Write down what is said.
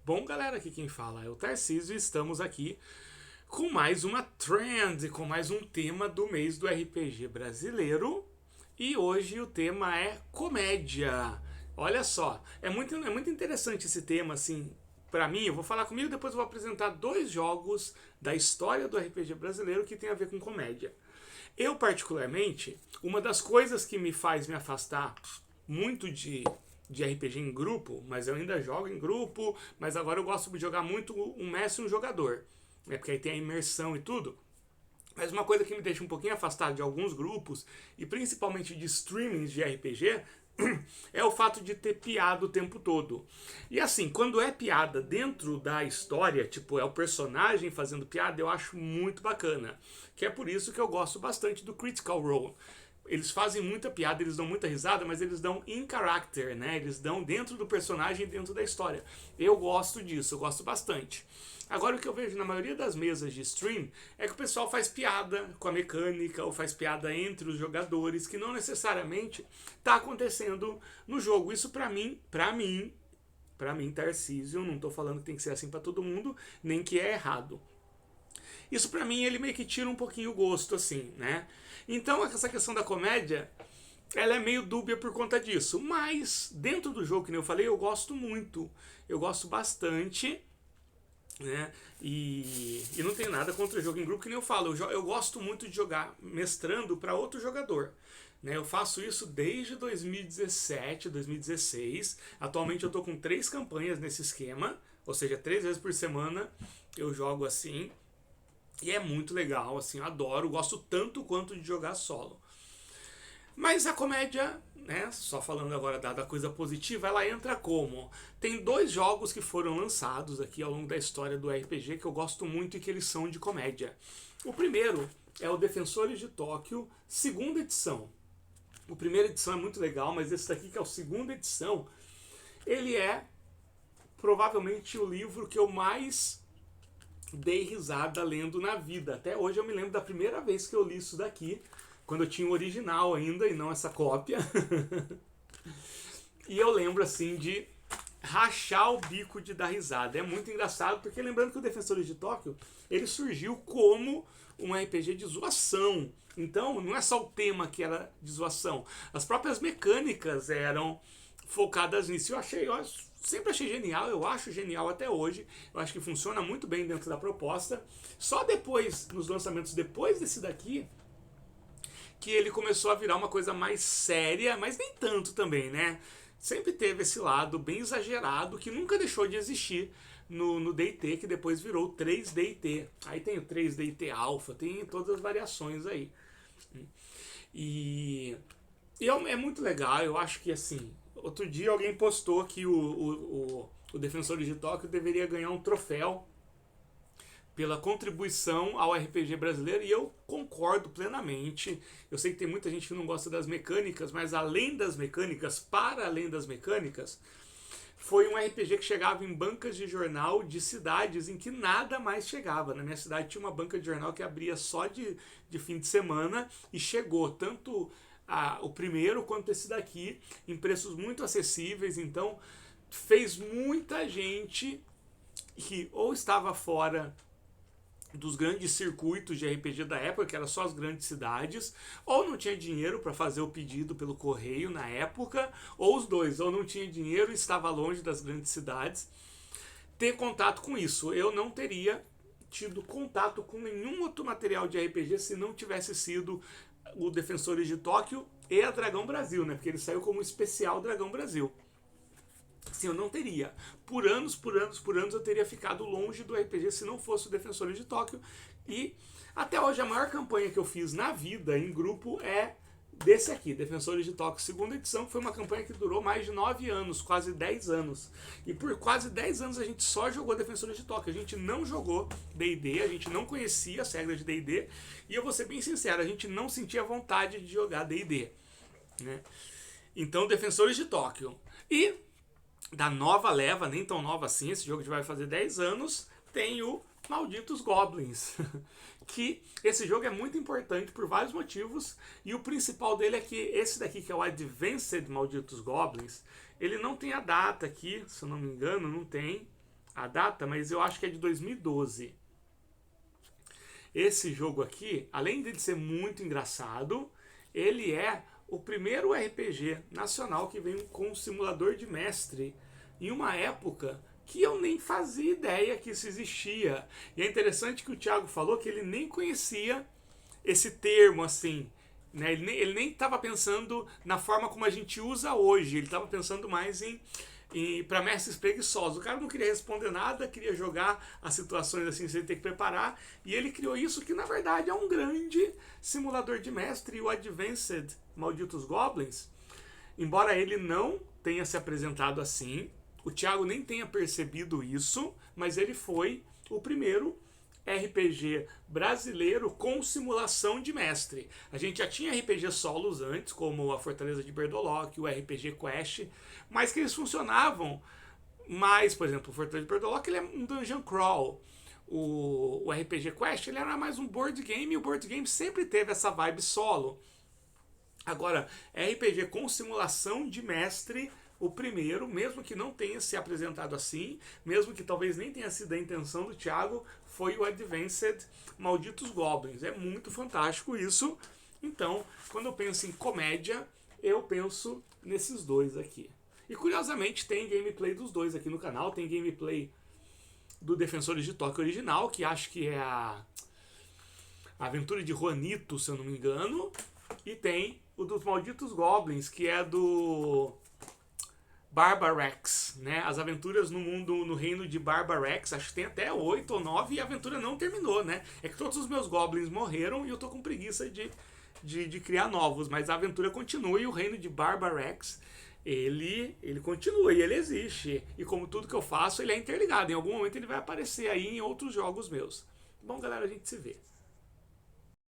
Bom, galera, aqui quem fala é o Tarcísio e estamos aqui com mais uma trend, com mais um tema do mês do RPG brasileiro. E hoje o tema é comédia. Olha só, é muito interessante esse tema, assim, pra mim. Eu vou falar comigo, depois eu vou apresentar dois jogos da história do RPG brasileiro que tem a ver com comédia. Eu, particularmente, uma das coisas que me faz me afastar muito de RPG em grupo, mas eu ainda jogo em grupo, mas agora eu gosto de jogar muito um mestre e um jogador, né? Porque aí tem a imersão e tudo. Mas uma coisa que me deixa um pouquinho afastado de alguns grupos, e principalmente de streamings de RPG, é o fato de ter piada o tempo todo. E assim, quando é piada dentro da história, tipo, é o personagem fazendo piada, eu acho muito bacana. Que é por isso que eu gosto bastante do Critical Role. Eles fazem muita piada, eles dão muita risada, mas eles dão in character, né? Eles dão dentro do personagem, dentro da história. Eu gosto disso, eu gosto bastante. Agora, o que eu vejo na maioria das mesas de stream é que o pessoal faz piada com a mecânica ou faz piada entre os jogadores, que não necessariamente está acontecendo no jogo. Isso pra mim, Tarcísio, não tô falando que tem que ser assim pra todo mundo, nem que é errado. Isso pra mim, ele meio que tira um pouquinho o gosto, assim, né? Então, essa questão da comédia, ela é meio dúbia por conta disso. Mas, dentro do jogo, que nem eu falei, eu gosto muito. Eu gosto bastante, né? E não tenho nada contra o jogo em grupo, que nem eu falo. Eu gosto muito de jogar mestrando para outro jogador. Né? Eu faço isso desde 2017, 2016. Atualmente eu tô com 3 campanhas nesse esquema. Ou seja, 3 vezes por semana eu jogo assim. E é muito legal, assim, eu adoro. Gosto tanto quanto de jogar solo. Mas a comédia, né, só falando agora da coisa positiva, ela entra como? Tem 2 jogos que foram lançados aqui ao longo da história do RPG que eu gosto muito e que eles são de comédia. O primeiro é o Defensores de Tóquio, segunda edição. O primeira edição é muito legal, mas esse daqui que é o segunda edição, ele é provavelmente o livro que eu mais dei risada lendo na vida. Até hoje eu me lembro da primeira vez que eu li isso daqui, quando eu tinha o original ainda e não essa cópia. E eu lembro assim de rachar o bico de dar risada. É muito engraçado, porque lembrando que o Defensores de Tóquio, ele surgiu como um RPG de zoação. Então, não é só o tema que era de zoação. As próprias mecânicas eram focadas nisso. Eu sempre achei genial, eu acho genial até hoje. Eu acho que funciona muito bem dentro da proposta. Só depois, nos lançamentos depois desse daqui, que ele começou a virar uma coisa mais séria, mas nem tanto também, né? Sempre teve esse lado bem exagerado que nunca deixou de existir no D&T, que depois virou 3D&T. Aí tem o 3D&T Alpha, tem todas as variações aí. E é muito legal, eu acho que assim, outro dia alguém postou que o Defensores de Tóquio deveria ganhar um troféu pela contribuição ao RPG brasileiro, e eu concordo plenamente. Eu sei que tem muita gente que não gosta das mecânicas, mas além das mecânicas, para além das mecânicas, foi um RPG que chegava em bancas de jornal de cidades em que nada mais chegava. Na minha cidade tinha uma banca de jornal que abria só de fim de semana, e chegou tanto o primeiro quanto esse daqui em preços muito acessíveis. Então fez muita gente que ou estava fora dos grandes circuitos de RPG da época, que era só as grandes cidades, ou não tinha dinheiro para fazer o pedido pelo correio na época, ou os dois, ou não tinha dinheiro e estava longe das grandes cidades, ter contato com isso. Eu não teria tido contato com nenhum outro material de RPG se não tivesse sido o Defensores de Tóquio e a Dragão Brasil, né? Porque ele saiu como especial Dragão Brasil. Sim, eu não teria. Por anos eu teria ficado longe do RPG se não fosse o Defensores de Tóquio. E até hoje a maior campanha que eu fiz na vida em grupo é desse aqui, Defensores de Tóquio, segunda edição, que foi uma campanha que durou mais de 9 anos, quase 10 anos. E por quase 10 anos a gente só jogou Defensores de Tóquio. A gente não jogou D&D, a gente não conhecia as regras de D&D. E eu vou ser bem sincero, a gente não sentia vontade de jogar D&D, né? Então, Defensores de Tóquio. E da nova leva, nem tão nova assim, esse jogo já vai fazer 10 anos, tem o Malditos Goblins. Que esse jogo é muito importante por vários motivos, e o principal dele é que esse daqui, que é o Advanced Malditos Goblins, ele não tem a data aqui, se eu não me engano, não tem a data, mas eu acho que é de 2012. Esse jogo aqui, além de ser muito engraçado, ele é o primeiro RPG nacional que vem com um simulador de mestre em uma época que eu nem fazia ideia que isso existia. E é interessante que o Thiago falou que ele nem conhecia esse termo assim, né? Ele nem estava pensando na forma como a gente usa hoje, ele estava pensando mais em para mestres preguiçosos. O cara não queria responder nada, queria jogar as situações assim sem ter que preparar, e ele criou isso que na verdade é um grande simulador de mestre, o Advanced Malditos Goblins. Embora ele não tenha se apresentado assim, o Thiago nem tenha percebido isso, mas ele foi o primeiro RPG brasileiro com simulação de mestre. A gente já tinha RPG solos antes, como a Fortaleza de Berdolock, o RPG Quest, mas que eles funcionavam mais, por exemplo, o Fortaleza de Berdolock ele é um dungeon crawl. O RPG Quest ele era mais um board game, e o board game sempre teve essa vibe solo. Agora, RPG com simulação de mestre, o primeiro, mesmo que não tenha se apresentado assim, mesmo que talvez nem tenha sido a intenção do Thiago, foi o Advanced Malditos Goblins. É muito fantástico isso. Então, quando eu penso em comédia, eu penso nesses dois aqui. E curiosamente tem gameplay dos dois aqui no canal. Tem gameplay do Defensores de Tóquio original, que acho que é a Aventura de Juanito, se eu não me engano. E tem o dos Malditos Goblins, que é do Barbarex, né? As aventuras no reino de Barbarex, acho que tem até 8 ou 9 e a aventura não terminou, né? É que todos os meus goblins morreram e eu tô com preguiça de criar novos, mas a aventura continua e o reino de Barbarex, ele continua e ele existe. E como tudo que eu faço, ele é interligado. Em algum momento ele vai aparecer aí em outros jogos meus. Bom, galera, a gente se vê.